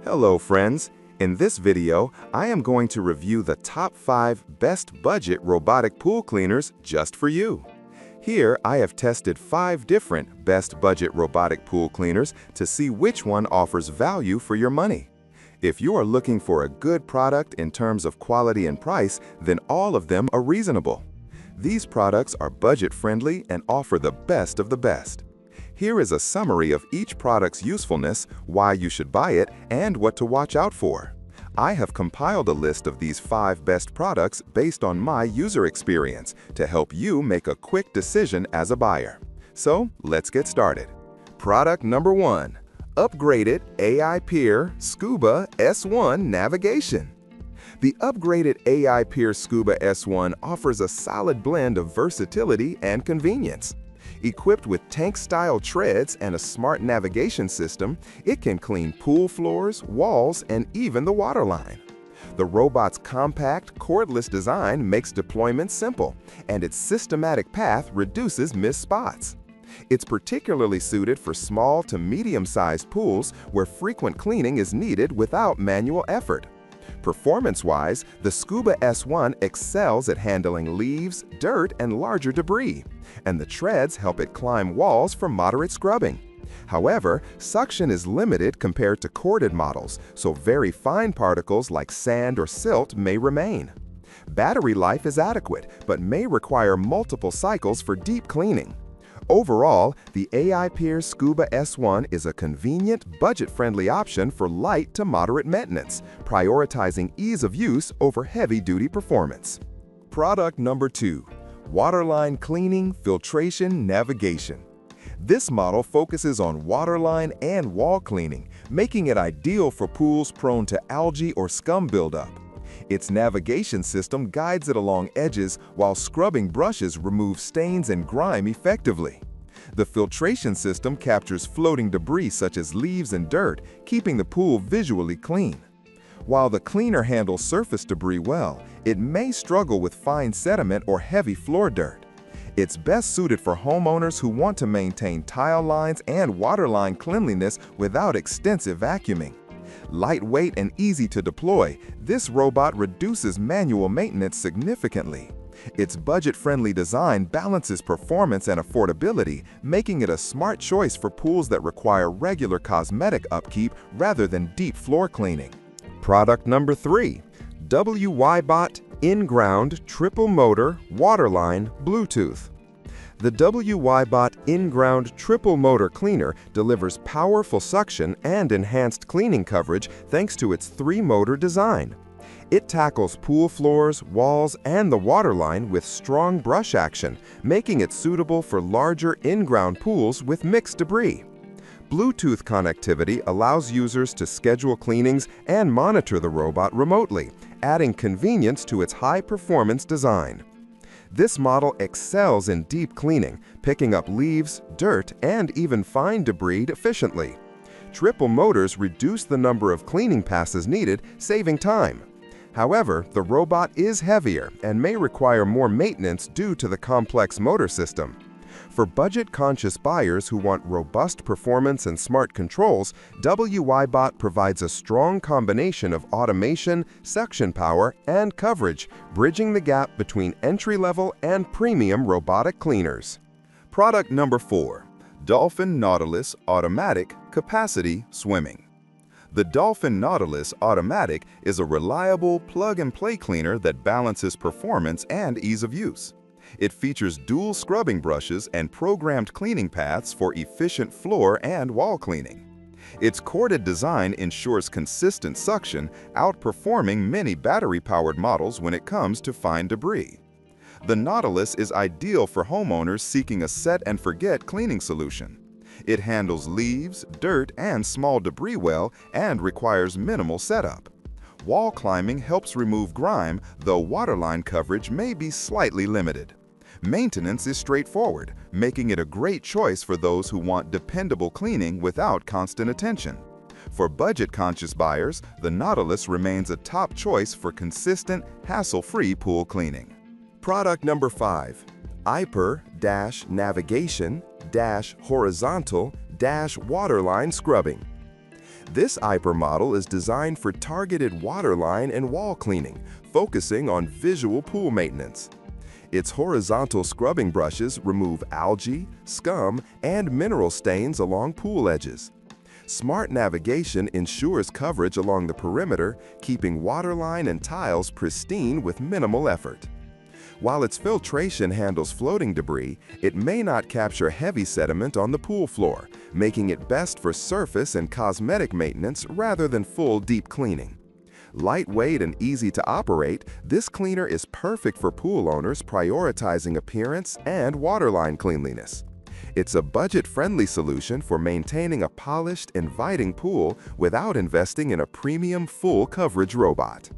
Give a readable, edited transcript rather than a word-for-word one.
Hello friends, in this video I am going to review the top 5 best budget robotic pool cleaners just for you. Here I have tested 5 different best budget robotic pool cleaners to see which one offers value for your money. If you are looking for a good product in terms of quality and price, then all of them are reasonable. These products are budget friendly and offer the best of the best. Here is a summary of each product's usefulness, why you should buy it, and what to watch out for. I have compiled a list of these 5 best products based on my user experience to help you make a quick decision as a buyer. So, let's get started. Product number 1. Upgraded aiper Scuba S1 Navigation. The upgraded aiper Scuba S1 offers a solid blend of versatility and convenience. Equipped with tank-style treads and a smart navigation system, it can clean pool floors, walls, and even the waterline. The robot's compact, cordless design makes deployment simple, and its systematic path reduces missed spots. It's particularly suited for small to medium-sized pools where frequent cleaning is needed without manual effort. Performance-wise, the Scuba S1 excels at handling leaves, dirt, and larger debris, and the treads help it climb walls for moderate scrubbing. However, suction is limited compared to corded models, so very fine particles like sand or silt may remain. Battery life is adequate, but may require multiple cycles for deep cleaning. Overall, the aiper Scuba S1 is a convenient, budget-friendly option for light to moderate maintenance, prioritizing ease of use over heavy-duty performance. Product number 2. Waterline Cleaning Filtration Navigation. This model focuses on waterline and wall cleaning, making it ideal for pools prone to algae or scum buildup. Its navigation system guides it along edges while scrubbing brushes remove stains and grime effectively. The filtration system captures floating debris such as leaves and dirt, keeping the pool visually clean. While the cleaner handles surface debris well, it may struggle with fine sediment or heavy floor dirt. It's best suited for homeowners who want to maintain tile lines and waterline cleanliness without extensive vacuuming. Lightweight and easy to deploy, this robot reduces manual maintenance significantly. Its budget-friendly design balances performance and affordability, making it a smart choice for pools that require regular cosmetic upkeep rather than deep floor cleaning. Product number 3. WYBot In-Ground Triple Motor Waterline Bluetooth. The WYBot In-Ground Triple Motor Cleaner delivers powerful suction and enhanced cleaning coverage thanks to its 3-motor design. It tackles pool floors, walls, and the waterline with strong brush action, making it suitable for larger in-ground pools with mixed debris. Bluetooth connectivity allows users to schedule cleanings and monitor the robot remotely, adding convenience to its high-performance design. This model excels in deep cleaning, picking up leaves, dirt, and even fine debris efficiently. Triple motors reduce the number of cleaning passes needed, saving time. However, the robot is heavier and may require more maintenance due to the complex motor system. For budget-conscious buyers who want robust performance and smart controls, WYBot provides a strong combination of automation, suction power, and coverage, bridging the gap between entry-level and premium robotic cleaners. Product number 4. Dolphin Nautilus Automatic Capacity Swimming. The Dolphin Nautilus Automatic is a reliable plug-and-play cleaner that balances performance and ease of use. It features dual scrubbing brushes and programmed cleaning paths for efficient floor and wall cleaning. Its corded design ensures consistent suction, outperforming many battery-powered models when it comes to fine debris. The Nautilus is ideal for homeowners seeking a set-and-forget cleaning solution. It handles leaves, dirt, and small debris well and requires minimal setup. Wall climbing helps remove grime, though waterline coverage may be slightly limited. Maintenance is straightforward, making it a great choice for those who want dependable cleaning without constant attention. For budget-conscious buyers, the Nautilus remains a top choice for consistent, hassle-free pool cleaning. Product number 5. Aiper-Navigation-Horizontal-Waterline Scrubbing. This aiper model is designed for targeted waterline and wall cleaning, focusing on visual pool maintenance. Its horizontal scrubbing brushes remove algae, scum, and mineral stains along pool edges. Smart navigation ensures coverage along the perimeter, keeping waterline and tiles pristine with minimal effort. While its filtration handles floating debris, it may not capture heavy sediment on the pool floor, making it best for surface and cosmetic maintenance rather than full deep cleaning. Lightweight and easy to operate, this cleaner is perfect for pool owners prioritizing appearance and waterline cleanliness. It's a budget-friendly solution for maintaining a polished, inviting pool without investing in a premium full-coverage robot.